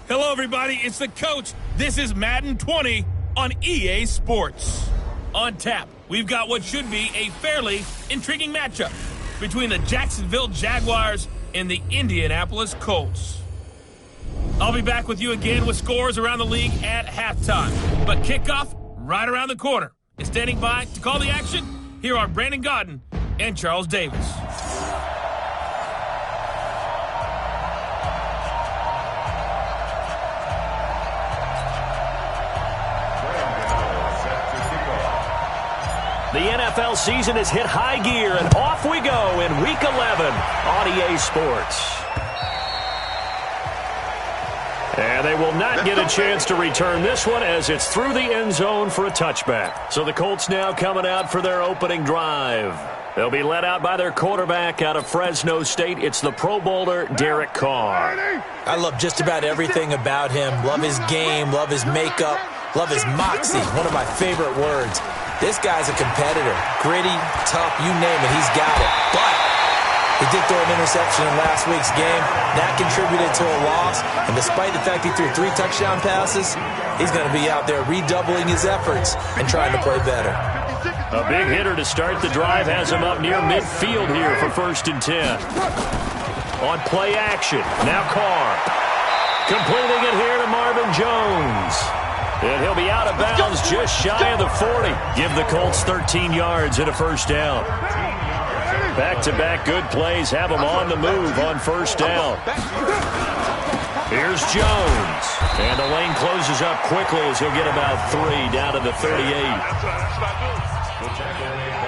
Hello, everybody. It's the coach. This is Madden 20 on EA Sports. On tap, we've got what should be a fairly intriguing matchup between the Jacksonville Jaguars and the Indianapolis Colts. I'll be back with you again with scores around the league at halftime. But kickoff right around the corner. And standing by to call the action, here are Brandon Godden and Charles Davis. The NFL season has hit high gear, and off we go in Week 11 on EA Sports. And they will not get a chance to return this one as it's through the end zone for a touchback. So the Colts now coming out for their opening drive. They'll be led out by their quarterback out of Fresno State. It's the Pro Bowler, Derek Carr. I love just about everything about him. Love his game, love his makeup, love his moxie. One of my favorite words. This guy's a competitor. Gritty, tough, you name it, he's got it. But he did throw an interception in last week's game. That contributed to a loss. And despite the fact he threw 3 touchdown passes, he's going to be out there redoubling his efforts and trying to play better. A big hitter to start the drive has him up near midfield here for 1st and 10. On play action, now Carr. Completing it here to Marvin Jones. And he'll be out of bounds just shy of the 40. Give the Colts 13 yards and a 1st down. Back-to-back good plays have them on the move on 1st down. Here's Jones. And the lane closes up quickly as he'll get about 3 down to the 38.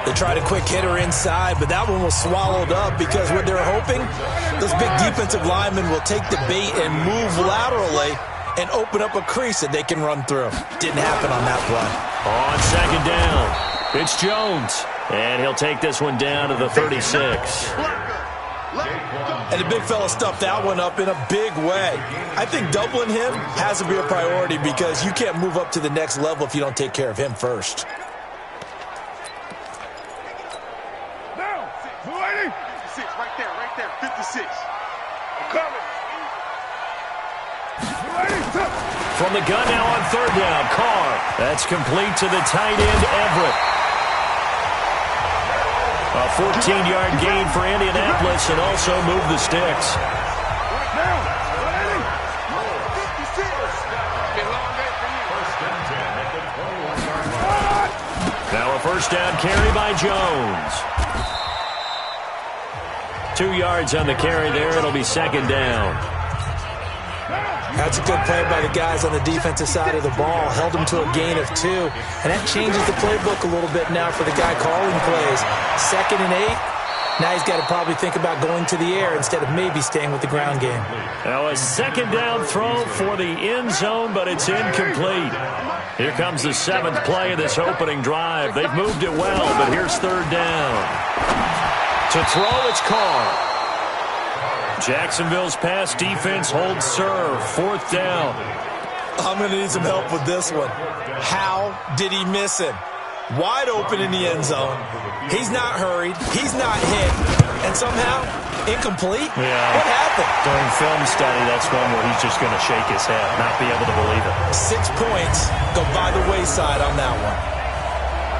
They tried a quick hitter inside, but that one was swallowed up because what they're hoping, those big defensive linemen will take the bait and move laterally and open up a crease that they can run through. Didn't happen on that play. On 2nd down, it's Jones. And he'll take this one down to the 36. And the big fella stuffed that one up in a big way. I think doubling him has to be a priority because you can't move up to the next level if you don't take care of him first. Now, 56, right there, 56. I'm coming. From the gun now on 3rd down, Carr. That's complete to the tight end, Everett. A 14-yard gain for Indianapolis and also move the sticks. Now a 1st down carry by Jones. 2 yards on the carry there. It'll be 2nd down. That's a good play by the guys on the defensive side of the ball. Held him to a gain of 2. And that changes the playbook a little bit now for the guy calling plays. 2nd and 8. Now he's got to probably think about going to the air instead of maybe staying with the ground game. Now a 2nd down throw for the end zone, but it's incomplete. Here comes the 7th play of this opening drive. They've moved it well, but here's 3rd down. To throw, it's Carr. Jacksonville's pass defense holds serve. 4th down. I'm going to need some help with this one. How did he miss him? Wide open in the end zone. He's not hurried. He's not hit. And somehow, incomplete? Yeah. What happened? During film study, that's one where he's just going to shake his head, not be able to believe it. 6 points go by the wayside on that one.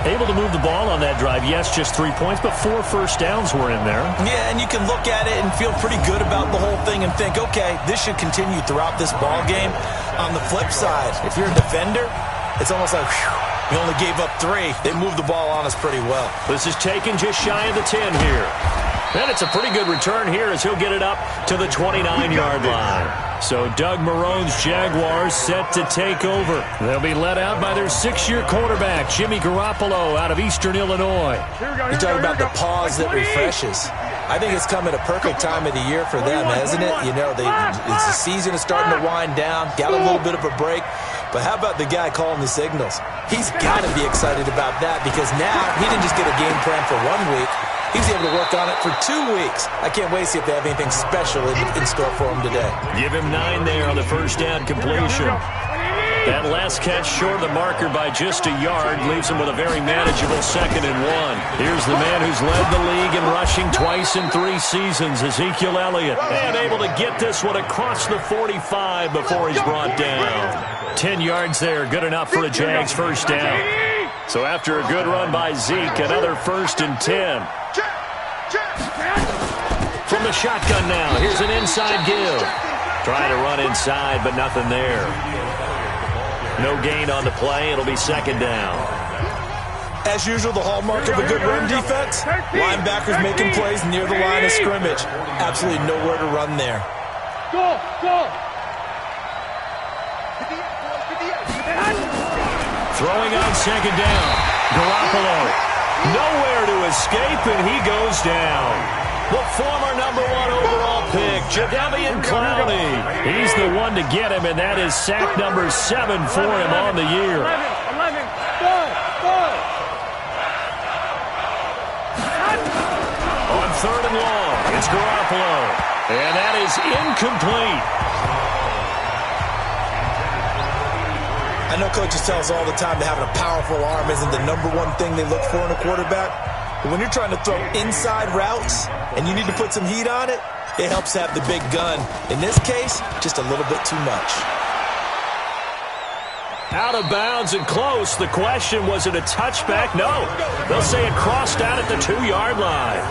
Able to move the ball on that drive. Yes, just 3 points, but 4 first downs were in there. Yeah, and you can look at it and feel pretty good about the whole thing and think, okay, this should continue throughout this ball game. On the flip side, if you're a defender, it's almost like, whew, we only gave up 3. They moved the ball on us pretty well. This is taken just shy of the 10 here. And it's a pretty good return here as he'll get it up to the 29-yard line. So Doug Marrone's Jaguars set to take over. They'll be led out by their 6-year quarterback, Jimmy Garoppolo, out of Eastern Illinois. You talk about the pause that refreshes. I think it's come at a perfect time of the year for them, hasn't it? You know, it's the season is starting to wind down, got a little bit of a break. But how about the guy calling the signals? He's got to be excited about that because now he didn't just get a game plan for 1 week. He's able to work on it for 2 weeks. I can't wait to see if they have anything special in store for him today. Give him 9 there on the 1st down completion. That last catch short of the marker by just a yard leaves him with a very manageable 2nd and 1. Here's the man who's led the league in rushing twice in 3 seasons, Ezekiel Elliott. And able to get this one across the 45 before he's brought down. 10 yards there, good enough for a Jags first down. So after a good run by Zeke, another 1st and 10. From the shotgun now, here's an inside give. Trying to run inside, but nothing there. No gain on the play. It'll be 2nd down. As usual, the hallmark of a good run defense, linebackers making plays near the line of scrimmage. Absolutely nowhere to run there. Go, go. Throwing on 2nd down. Garoppolo. Nowhere to escape, and he goes down. The former #1 overall pick, Jadeveon Clowney. He's the one to get him, and that is sack number 7 for him on the year. 11, go, go. On 3rd and long, it's Garoppolo. And that is incomplete. I know coaches tell us all the time that having a powerful arm isn't the #1 thing they look for in a quarterback. But when you're trying to throw inside routes and you need to put some heat on it, it helps have the big gun. In this case, just a little bit too much. Out of bounds and close. The question, was it a touchback? No. They'll say it crossed out at the 2-yard line.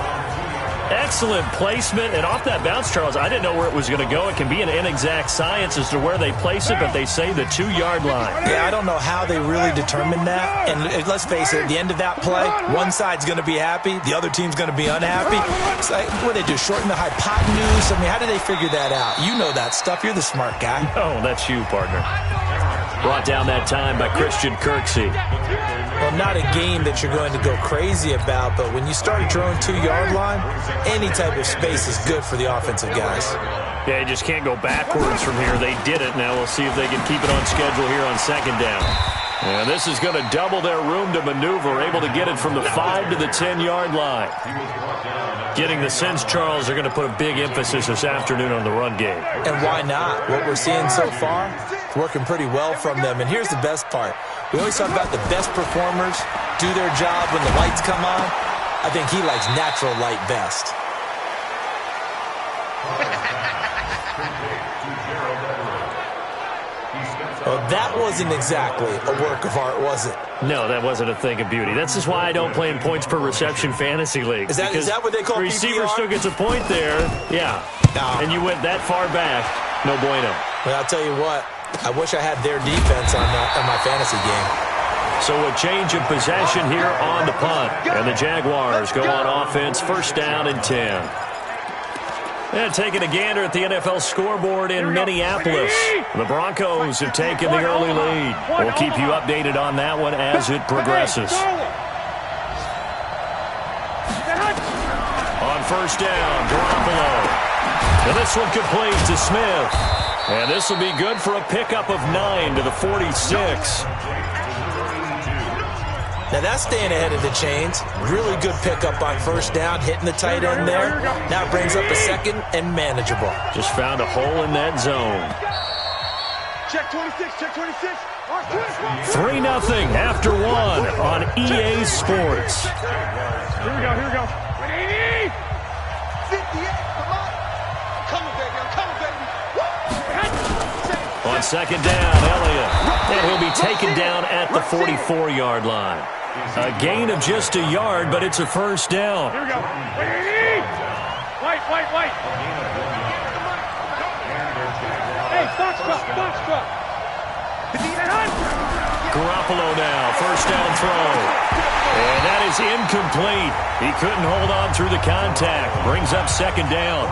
Excellent placement. And off that bounce, Charles, I didn't know where it was going to go. It can be an inexact science as to where they place it, but they say the 2-yard line. Yeah, I don't know how they really determined that. And let's face it, at the end of that play, one side's going to be happy, the other team's going to be unhappy. It's like, what do they do, shorten the hypotenuse? I mean, how do they figure that out? You know that stuff. You're the smart guy. Oh, that's you, partner. Brought down that time by Christian Kirksey. Well, not a game that you're going to go crazy about, but when you start at your own 2-yard line, any type of space is good for the offensive guys. Yeah, you just can't go backwards from here. They did it. Now we'll see if they can keep it on schedule here on 2nd down. And this is going to double their room to maneuver, able to get it from the 5 to the 10-yard line. Getting the sense, Charles, they're going to put a big emphasis this afternoon on the run game. And why not? What we're seeing so far, it's working pretty well from them. And here's the best part. We always talk about the best performers do their job when the lights come on. I think he likes natural light best. Well, that wasn't exactly a work of art, was it? No, that wasn't a thing of beauty. That's just why I don't play in points per reception fantasy league. Is that what they call the receiver PPR? still gets a point there. Yeah. No. And you went that far back. No bueno. Well, I'll tell you what. I wish I had their defense on my fantasy game. So a change of possession here on the punt. And the Jaguars go on offense, 1st down and 10. And taking a gander at the NFL scoreboard in Minneapolis. The Broncos have taken the early lead. We'll keep you updated on that one as it progresses. On 1st down, Garoppolo. And this one complete to Smith. And this will be good for a pickup of 9 to the 46. Now that's staying ahead of the chains. Really good pickup on 1st down, hitting the tight end there. Now it brings up a 2nd and manageable. Just found a hole in that zone. Check 26, check 26. 3-0 after 1 on EA Sports. Here we go, here we go. 58, come on. I'm coming, baby, I'm coming, baby. On 2nd down, Elliott. And he'll be taken down at the 44-yard line. A gain of just a yard, but it's a 1st down. Here we go. White. Hey, box truck. Garoppolo now, 1st down throw. And that is incomplete. He couldn't hold on through the contact. Brings up 2nd down.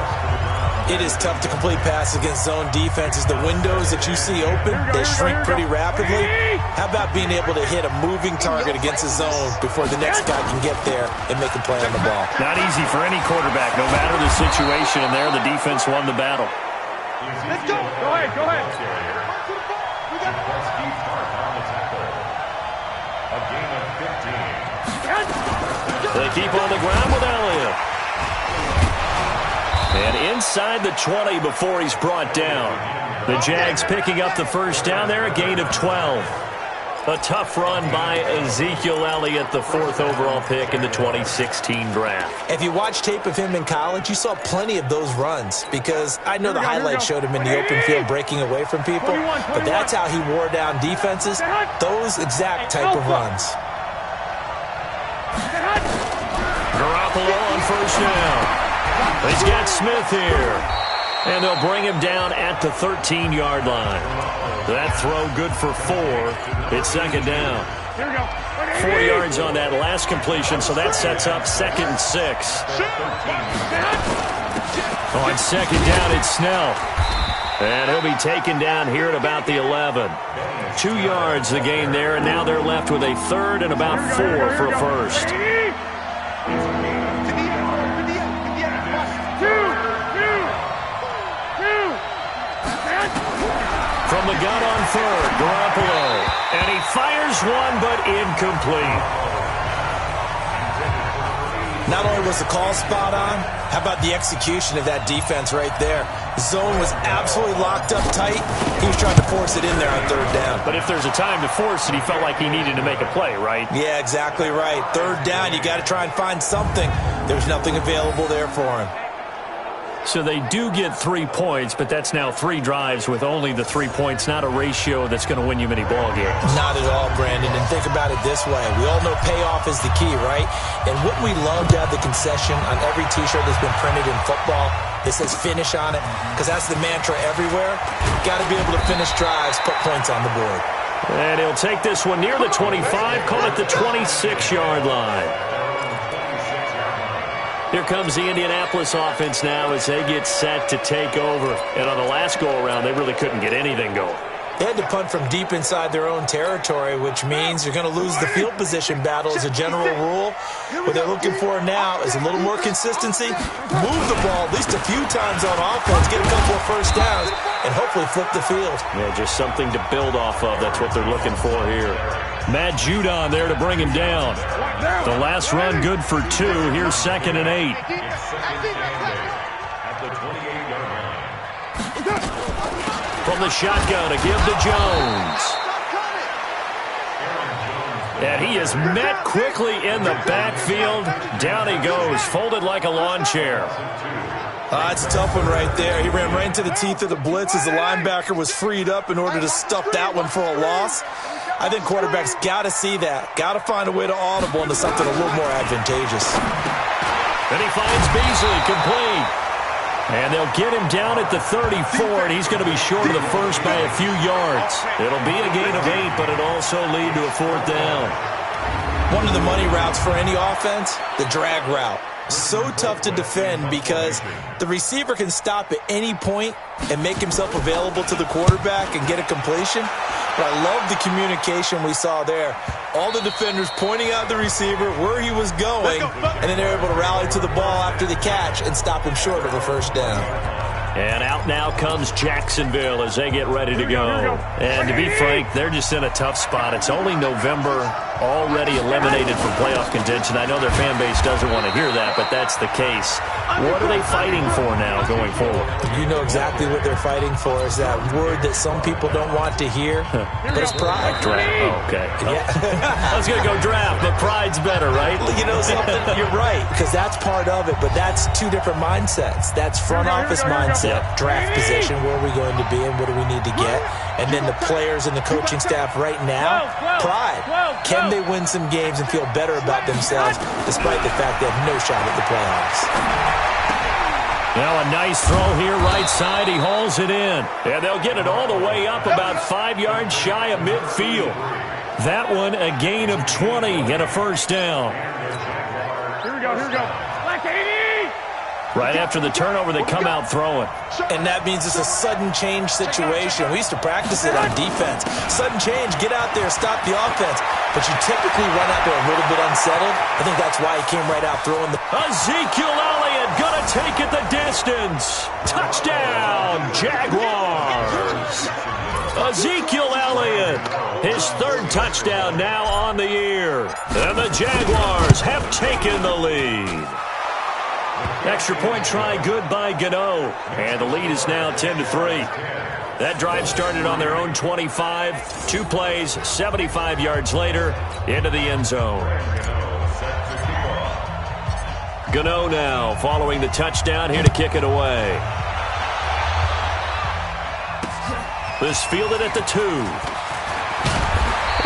It is tough to complete passes against zone defenses. The windows that you see open, they shrink pretty rapidly. How about being able to hit a moving target against a zone before the next guy can get there and make a play on the ball? Not easy for any quarterback, no matter the situation, and there the defense won the battle. Let's go. Go ahead. They keep on the ground with Elliott. And inside the 20 before he's brought down. The Jags picking up the first down there, a gain of 12. A tough run by Ezekiel Elliott, the 4th overall pick in the 2016 draft. If you watch tape of him in college, you saw plenty of those runs because I know the highlights showed him in the open field breaking away from people, but that's how he wore down defenses, those exact type of runs. Garoppolo on first down. He's got Smith here. And they'll bring him down at the 13-yard line. That throw good for 4. It's second down. 4 yards on that last completion, so that sets up 2nd and 6. On second down, it's Snell. And he'll be taken down here at about the 11. 2 yards the gain there, and now they're left with a 3rd and about 4 for a first. From the gun on 3rd, Garoppolo. And he fires one, but incomplete. Not only was the call spot on, how about the execution of that defense right there? The zone was absolutely locked up tight. He was trying to force it in there on 3rd down. But if there's a time to force it, he felt like he needed to make a play, right? Yeah, exactly right. 3rd down, you got to try and find something. There's nothing available there for him. So they do get 3 points, but that's now 3 drives with only the 3 points, not a ratio that's going to win you many ball games. Not at all, Brandon. And think about it this way. We all know payoff is the key, right? And wouldn't we love to have the concession on every T-shirt that's been printed in football that says finish on it? Because that's the mantra everywhere. Got to be able to finish drives, put points on the board. And he'll take this one near the 25, call it the 26-yard line. Here comes the Indianapolis offense now as they get set to take over. And on the last go-around, they really couldn't get anything going. They had to punt from deep inside their own territory, which means you're going to lose the field position battle as a general rule. What they're looking for now is a little more consistency, move the ball at least a few times on offense, get a couple of first downs, and hopefully flip the field. Yeah, just something to build off of. That's what they're looking for here. Matt Judon there to bring him down. The last run good for 2. Here's 2nd and 8. From the shotgun to give to Jones. And he is met quickly in the backfield. Down he goes, folded like a lawn chair. That's a tough one right there. He ran right into the teeth of the blitz as the linebacker was freed up in order to stuff that one for a loss. I think quarterbacks got to see that. Got to find a way to audible into something a little more advantageous. Then he finds Beasley complete. And they'll get him down at the 34, and he's going to be short of the first by a few yards. It'll be a gain of 8, but it'll also lead to a 4th down. One of the money routes for any offense, the drag route. So tough to defend because the receiver can stop at any point and make himself available to the quarterback and get a completion. But I love the communication we saw there. All the defenders pointing out the receiver, where he was going, and then they're able to rally to the ball after the catch and stop him short of a first down. And out now comes Jacksonville as they get ready to go. And to be frank, they're just in a tough spot. It's only November, already eliminated from playoff contention. I know their fan base doesn't want to hear that, but that's the case. What are they fighting for now going forward? You know exactly what they're fighting for is that word that some people don't want to hear, but it's pride. Draft. Oh, okay. Yeah. I was going to go draft, but pride's better, right? You know something? You're right, because that's part of it, but that's 2 different mindsets. That's front office mindset. Draft position, where are we going to be and what do we need to get? And then the players and the coaching staff right now, pride. Can they win some games and feel better about themselves despite the fact they have no shot at the playoffs? Now a nice throw here right side. He hauls it in. And they'll get it all the way up about 5 yards shy of midfield. That one a gain of 20 and a first down. Here we go, here we go. Black 80! Right after the turnover, they come out throwing. And that means it's a sudden change situation. We used to practice it on defense. Sudden change, get out there, stop the offense. But you typically run out there a little bit unsettled. I think that's why he came right out throwing the... Ezekiel Elliott gonna take it the distance. Touchdown, Jaguars. Ezekiel Elliott, his 3rd touchdown now on the year. And the Jaguars have taken the lead. Extra point try good by Gano. And the lead is now 10-3. That drive started on their own 25. 2 plays, 75 yards later, into the end zone. Gano now following the touchdown here to kick it away. This fielded at the 2.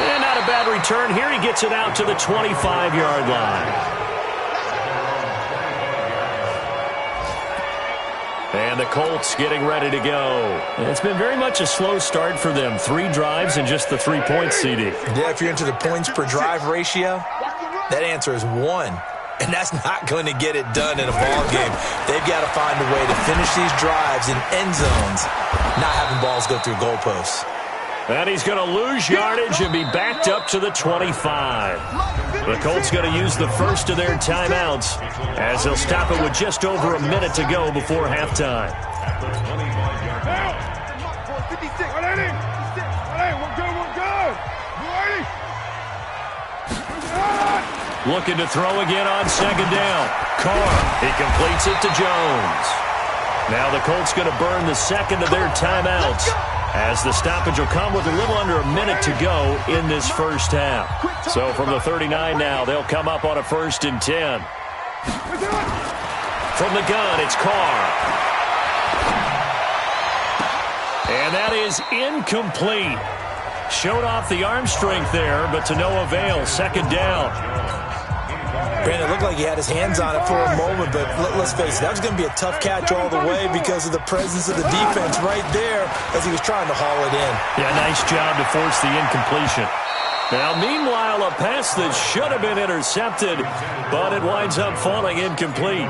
And not a bad return here. He gets it out to the 25-yard line. And the Colts getting ready to go. It's been very much a slow start for them. 3 drives and just the 3 points, CD. Yeah, if you're into the points per drive ratio, that answer is 1. And that's not going to get it done in a ball game. They've got to find a way to finish these drives in end zones, not having balls go through goalposts. And he's going to lose yardage and be backed up to the 25. The Colts going to use the first of their timeouts as they'll stop it with just over a minute to go before halftime. Looking to throw again on second down. Carr, he completes it to Jones. Now the Colts going to burn the second of their timeouts as the stoppage will come with a little under a minute to go in this first half. So from the 39 now, they'll come up on a 1st and 10. From the gun, it's Carr. And that is incomplete. Showed off the arm strength there, but to no avail. Second down. Brandon, it looked like he had his hands on it for a moment, but let's face it, that was going to be a tough catch all the way because of the presence of the defense right there as he was trying to haul it in. Yeah, nice job to force the incompletion. Now, meanwhile, a pass that should have been intercepted, but it winds up falling incomplete.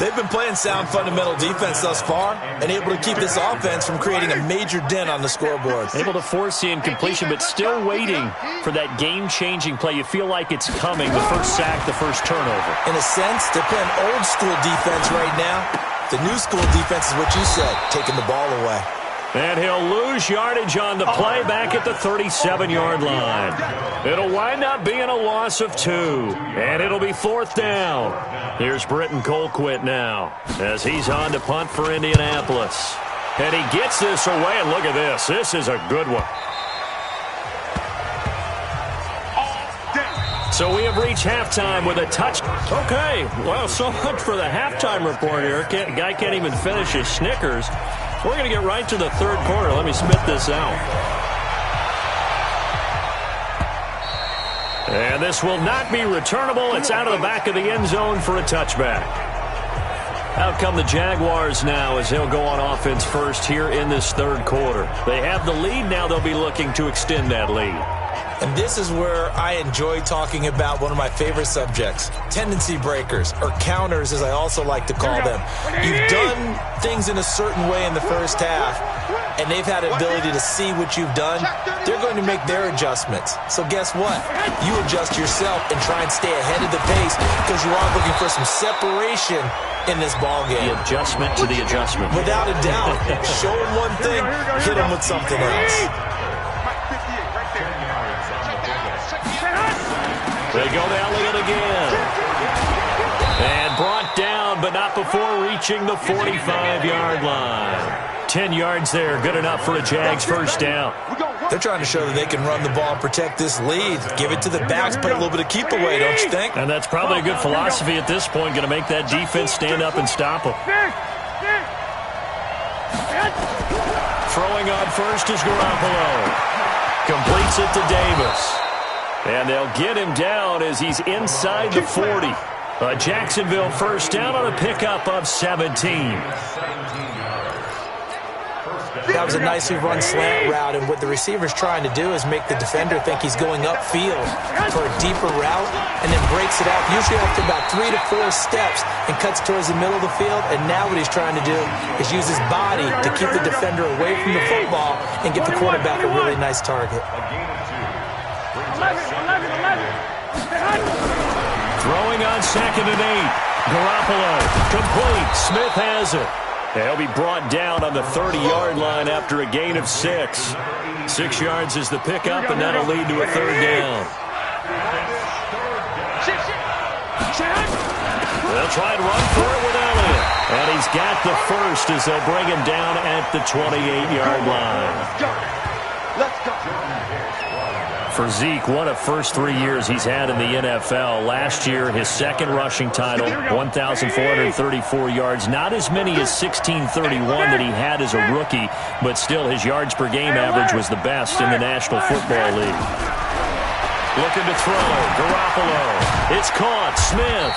They've been playing sound fundamental defense thus far and able to keep this offense from creating a major dent on the scoreboard. Able to force the incompletion, but still waiting for that game-changing play. You feel like it's coming, the first sack, the first turnover. In a sense, they're playing old-school defense right now. The new-school defense is what you said, taking the ball away. And he'll lose yardage on the play back at the 37-yard line. It'll wind up being a loss of 2, and it'll be 4th down. Here's Britton Colquitt now as he's on to punt for Indianapolis. And he gets this away, and look at this. This is a good one. So we have reached halftime with a touch. Okay, well, so much for the halftime report here. Guy can't even finish his Snickers. We're going to get right to the third quarter. Let me spit this out. And this will not be returnable. It's out of the back of the end zone for a touchback. Out come the Jaguars now as they'll go on offense first here in this third quarter. They have the lead. Now they'll be looking to extend that lead. And this is where I enjoy talking about one of my favorite subjects, tendency breakers, or counters as I also like to call them. You've done things in a certain way in the first half, and they've had an ability to see what you've done. They're going to make their adjustments. So guess what? You adjust yourself and try and stay ahead of the pace because you are looking for some separation in this ball game. The adjustment to the adjustment. Without a doubt. Show them one thing, hit them with something else. They go to Elliott again. And brought down, but not before reaching the 45-yard line. 10 yards there, good enough for a Jags first down. They're trying to show that they can run the ball and protect this lead. Give it to the backs, play a little bit of keep away, don't you think? And that's probably a good philosophy at this point, going to make that defense stand up and stop them. Throwing on first is Garoppolo. Completes it to Davis. And they'll get him down as he's inside the 40. A Jacksonville first down on a pickup of 17. That was a nicely run slant route, and what the receiver's trying to do is make the defender think he's going upfield for a deeper route and then breaks it out, usually after about 3 to 4 steps, and cuts towards the middle of the field. And now what he's trying to do is use his body to keep the defender away from the football and get the quarterback a really nice target. Throwing on 2nd and 8. Garoppolo complete. Smith has it. He'll be brought down on the 30-yard line after a gain of 6. 6 yards is the pickup, and that'll lead to a third down. They'll try and run for it with Elliott. And he's got the first as they'll bring him down at the 28-yard line. Let's go. For Zeke, what a first 3 years he's had in the NFL. Last year, his second rushing title, 1,434 yards. Not as many as 1,631 that he had as a rookie, but still his yards per game average was the best in the National Football League. Looking to throw. Garoppolo. It's caught. Smith.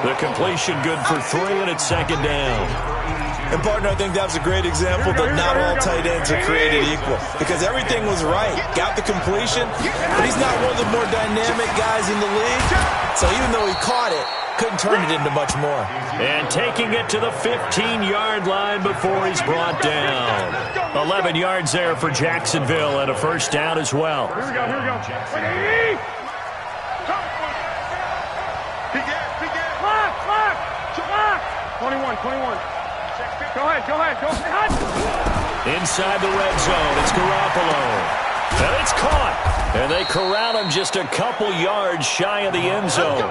The completion good for 3, and it's second down. And, partner, I think that was a great example that not all tight ends are created equal because everything was right. Got the completion, but he's not one of the more dynamic guys in the league. So even though he caught it, couldn't turn it into much more. And taking it to the 15-yard line before he's brought down. 11 yards there for Jacksonville and a first down as well. Here we go. 21. Go ahead. Inside the red zone, it's Garoppolo. And it's caught. And they corral him just a couple yards shy of the end zone.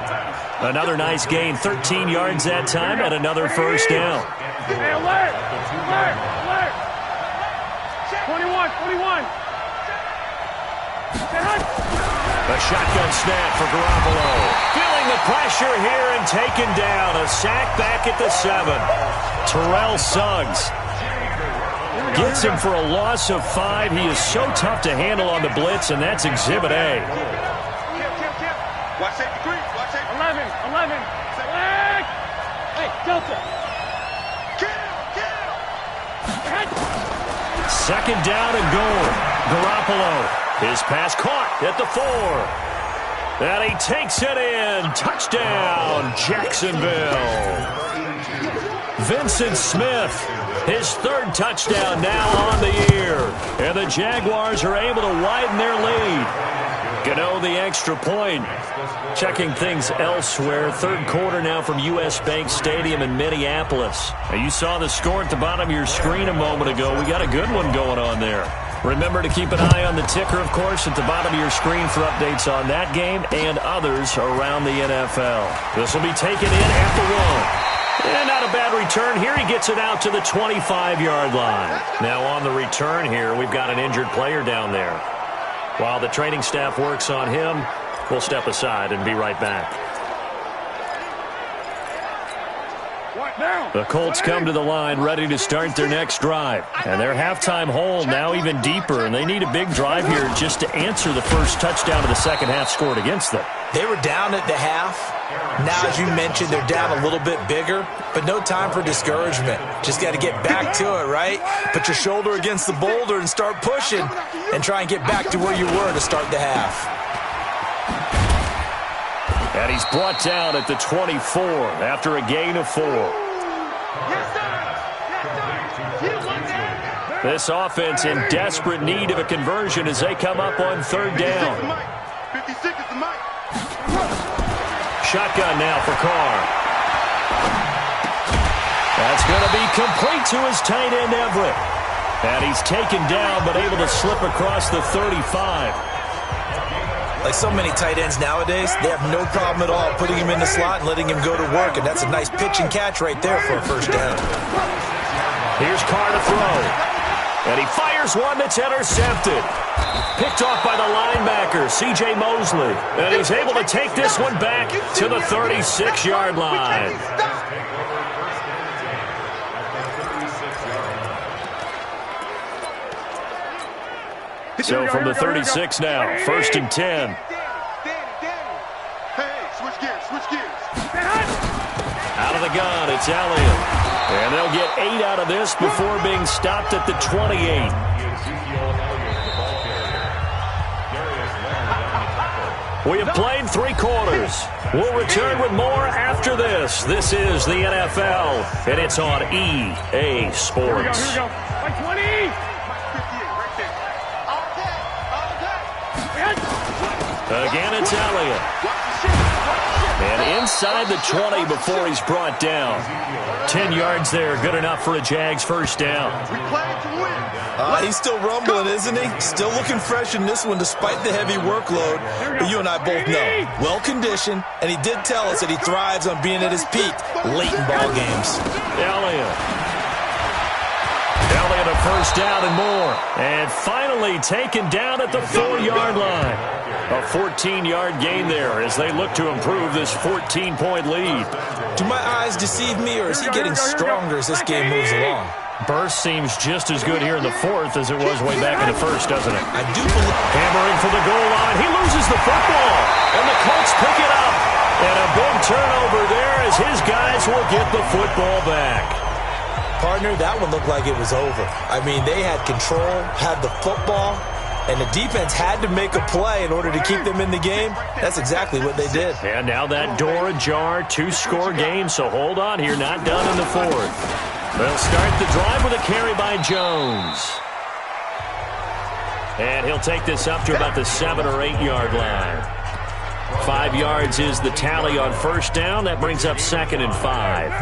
Another nice gain, 13 yards that time, and another first down. Hey, alert! 21. A shotgun snap for Garoppolo. Feeling the pressure here and taken down. A sack back at the 7. Terrell Suggs gets him for a loss of 5. He is so tough to handle on the blitz, and that's Exhibit A. Watch safety 3. 11. Hey, Delta. Second down and goal. Garoppolo. His pass caught at the 4. And he takes it in. Touchdown, Jacksonville. Vincent Smith, his third touchdown now on the year. And the Jaguars are able to widen their lead. Gano the extra point. Checking things elsewhere. Third quarter now from U.S. Bank Stadium in Minneapolis. Now you saw the score at the bottom of your screen a moment ago. We got a good one going on there. Remember to keep an eye on the ticker, of course, at the bottom of your screen for updates on that game and others around the NFL. This will be taken in at the 1. And not a bad return here. He gets it out to the 25-yard line. Now on the return here, we've got an injured player down there. While the training staff works on him, we'll step aside and be right back. The Colts come to the line ready to start their next drive. And their halftime hole now even deeper, and they need a big drive here just to answer the first touchdown of the second half scored against them. They were down at the half. Now, as you mentioned, they're down a little bit bigger, but no time for discouragement. Just got to get back to it, right? Put your shoulder against the boulder and start pushing and try and get back to where you were to start the half. And he's brought down at the 24 after a gain of 4. This offense in desperate need of a conversion as they come up on third down. 56 is the mic. Shotgun now for Carr. That's going to be complete to his tight end Everett. And he's taken down but able to slip across the 35. Like so many tight ends nowadays, they have no problem at all putting him in the slot and letting him go to work, and that's a nice pitch and catch right there for a first down. Here's Carr to throw. And he fires one that's intercepted. Picked off by the linebacker, C.J. Mosley. And he's able to take this one back to the 36-yard line. So from the 36 now, first and 10. Hey, switch gears. Out of the gun, it's Elliott. And they'll get 8 out of this before being stopped at the 28. We have played 3 quarters. We'll return with more after this. This is the NFL, and it's on EA Sports. Here we go. Like 20. Again, it's Elliott. And inside the 20 before he's brought down. 10 yards there, good enough for a Jags first down. We playing to win. He's still rumbling, isn't he? Still looking fresh in this one despite the heavy workload. But you and I both know, well-conditioned, and he did tell us that he thrives on being at his peak late in ball games. Elliott a first down and more. And finally taken down at the 4-yard line. A 14-yard gain there as they look to improve this 14-point lead. Do my eyes deceive me, or is he getting stronger as this game moves along? Burst seems just as good here in the fourth as it was way back in the first, doesn't it? I do believe. Hammering for the goal line. He loses the football. And the Colts pick it up. And a big turnover there as his guys will get the football back. Partner, that one looked like it was over. I mean, they had control, had the football, and the defense had to make a play in order to keep them in the game. That's exactly what they did. And now that door ajar, 2-score game, so hold on here, not done in the fourth. They'll start the drive with a carry by Jones. And he'll take this up to about the 7- or 8-yard line. 5 yards is the tally on first down. That brings up 2nd and 5.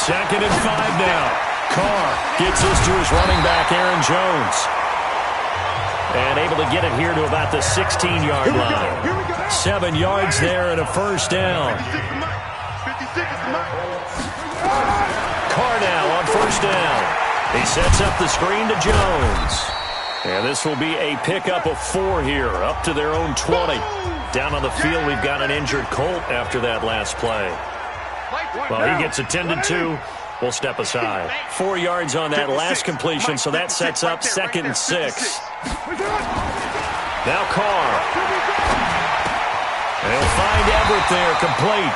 2nd and 5 now. Carr gets this to his running back, Aaron Jones. And able to get it here to about the 16-yard line. 7 yards there and a first down. Carr now on first down. He sets up the screen to Jones. And this will be a pickup of 4 here, up to their own 20. Down on the field, we've got an injured Colt after that last play. Well, he gets attended to. We'll step aside. 4 yards on that last completion, so that sets up 2nd and 6. Now Carr. And he'll find Everett there, complete.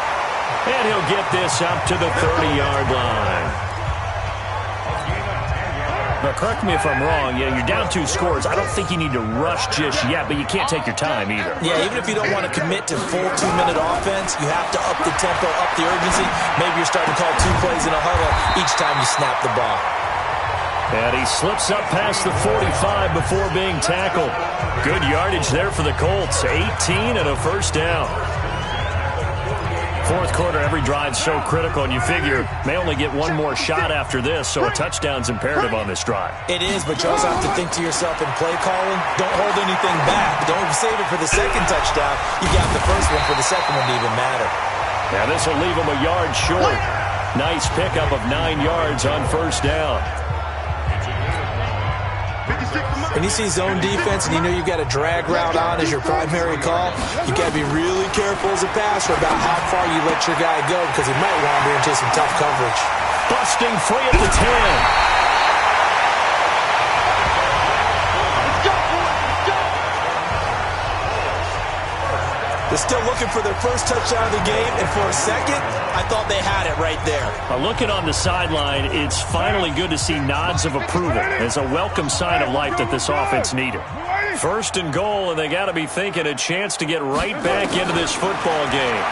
And he'll get this up to the 30-yard line. But correct me if I'm wrong, you're down 2 scores. I don't think you need to rush just yet, but you can't take your time either. Yeah, even if you don't want to commit to full 2-minute offense, you have to up the tempo, up the urgency. Maybe you're starting to call 2 plays in a huddle each time you snap the ball. And he slips up past the 45 before being tackled. Good yardage there for the Colts. 18 and a first down. Fourth quarter, every drive's so critical, and you figure may only get one more shot after this, so a touchdown's imperative on this drive. It is, but you also have to think to yourself in play calling, don't hold anything back. Don't save it for the second touchdown. You got the first one for the second one to even matter. Now this will leave him a yard short. Nice pickup of 9 yards on first down. When you see zone defense and you know you've got a drag route on as your primary call, you got to be really careful as a passer about how far you let your guy go because he might wander into some tough coverage. Busting free at the 10. They're still looking for their first touchdown of the game, and for a second, I thought they had it right there. Looking on the sideline, it's finally good to see nods of approval. It's a welcome sign of life that this offense needed. 1st and goal, and they got to be thinking a chance to get right back into this football game.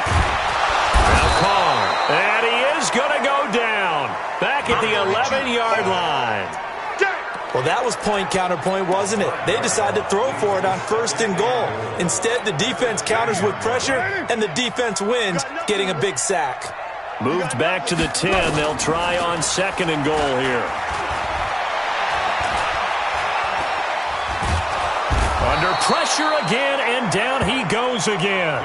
Now Carr, and he is going to go down. Back at the 11-yard line. Well, that was point counterpoint, wasn't it? They decided to throw for it on 1st and goal. Instead, the defense counters with pressure, and the defense wins, getting a big sack. Moved back to the 10. They'll try on 2nd and goal here. Under pressure again, and down he goes again.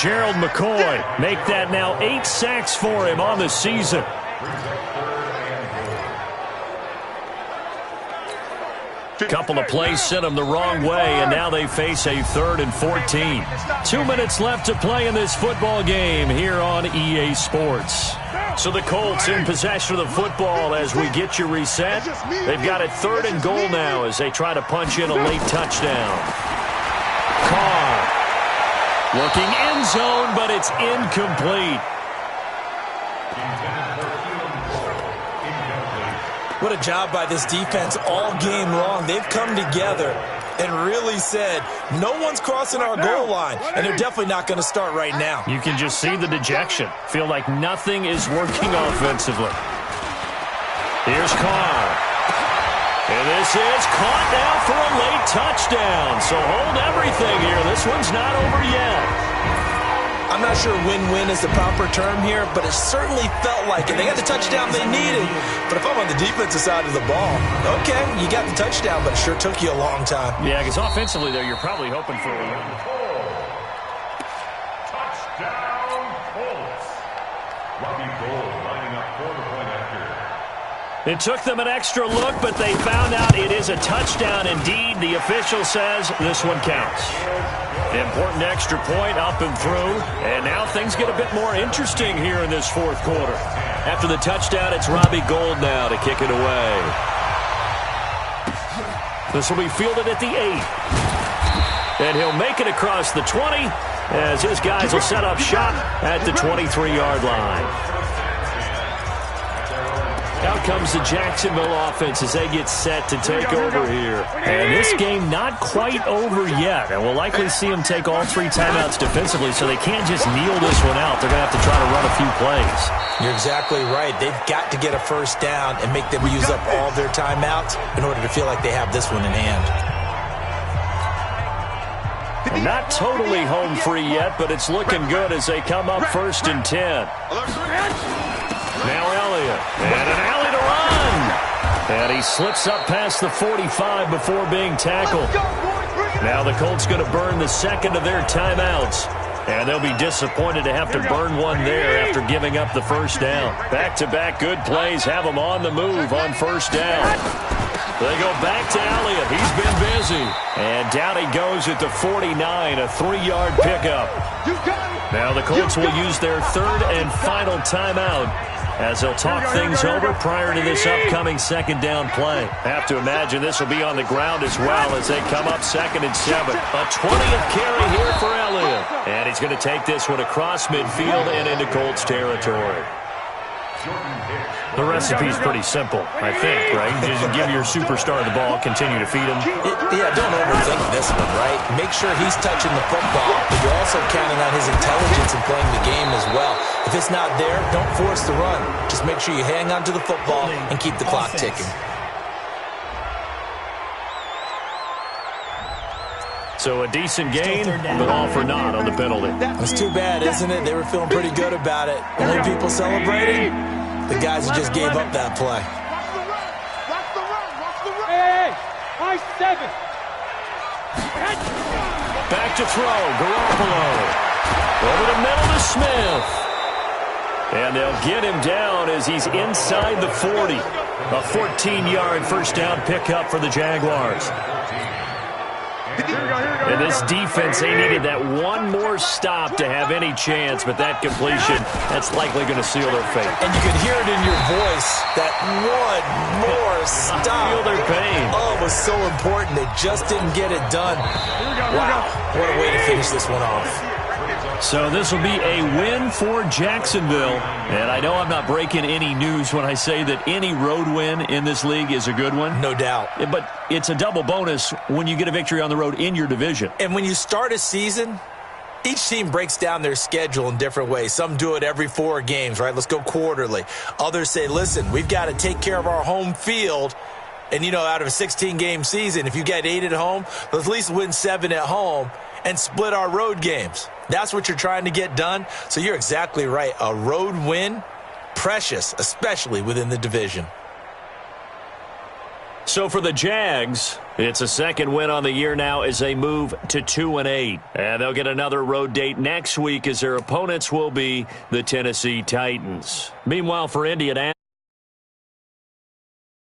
Gerald McCoy make that now 8 sacks for him on the season. Couple of plays sent them the wrong way, and now they face a 3rd and 14. 2 minutes left to play in this football game here on EA Sports. So the Colts in possession of the football as we get you reset. They've got it 3rd and goal now as they try to punch in a late touchdown. Carr looking end zone, but it's incomplete. What a job by this defense all game long. They've come together and really said, no one's crossing our goal line, and they're definitely not going to start right now. You can just see the dejection. Feel like nothing is working offensively. Here's Carr. And this is caught now for a late touchdown. So hold everything here. This one's not over yet. I'm not sure win-win is the proper term here, but it certainly felt like it. They got the touchdown they needed. But if I'm on the defensive side of the ball, okay, you got the touchdown, but it sure took you a long time. Yeah, because offensively, though, you're probably hoping for a win. Touchdown, Colts. Robbie Gould lining up for the point after. It took them an extra look, but they found out it is a touchdown indeed. The official says this one counts. Important extra point up and through. And now things get a bit more interesting here in this fourth quarter. After the touchdown, it's Robbie Gould now to kick it away. This will be fielded at the 8. And he'll make it across the 20 as his guys will set up shop at the 23-yard line. Out comes the Jacksonville offense as they get set to take over here. And this game not quite over yet. And we'll likely see them take all 3 timeouts defensively, so they can't just kneel this one out. They're going to have to try to run a few plays. You're exactly right. They've got to get a first down and make them use up all their timeouts in order to feel like they have this one in hand. And not totally home free yet, but it's looking good as they come up 1st and 10. Now Elliott, and an alley to run. And he slips up past the 45 before being tackled. Now the Colts going to burn the second of their timeouts. And they'll be disappointed to have to burn one there after giving up the first down. Back-to-back good plays have them on the move on first down. They go back to Elliott. He's been busy. And down he goes at the 49, a 3-yard pickup. Now the Colts will use their 3rd and final timeout as they'll talk things over prior to this upcoming second down play. Have to imagine this will be on the ground as well as they come up 2nd and 7. A 20th carry here for Elliott. And he's going to take this one across midfield and into Colts territory. The recipe's pretty simple, I think, right? Just give your superstar the ball, continue to feed him. Yeah, don't overthink this one, right? Make sure he's touching the football, but you're also counting on his intelligence in playing the game as well. If it's not there, don't force the run. Just make sure you hang on to the football and keep the clock ticking. So a decent gain, but all for naught on the penalty. It's too bad, isn't it? They were feeling pretty good about it. Only people celebrating, the guys who just gave up that play. Hey, nice 7. Back to throw, Garoppolo. Over the middle to Smith. And they'll get him down as he's inside the 40. A 14-yard first down pickup for the Jaguars. And this defense, they needed that one more stop to have any chance, but that completion, that's likely going to seal their fate. And you could hear it in your voice, that one more stop. Feel their pain. Oh, it was so important. They just didn't get it done. Wow, what a way to finish this one off. So this will be a win for Jacksonville. And I know I'm not breaking any news when I say that any road win in this league is a good one. No doubt. But it's a double bonus when you get a victory on the road in your division. And when you start a season, each team breaks down their schedule in different ways. Some do it every 4 games, right? Let's go quarterly. Others say, listen, we've got to take care of our home field. And, you know, out of a 16-game season, if you get 8 at home, let's at least win 7 at home and split our road games. That's what you're trying to get done. So you're exactly right. A road win, precious, especially within the division. So for the Jags, it's a second win on the year now as they move to 2-8. And they'll get another road date next week as their opponents will be the Tennessee Titans. Meanwhile, for Indianapolis,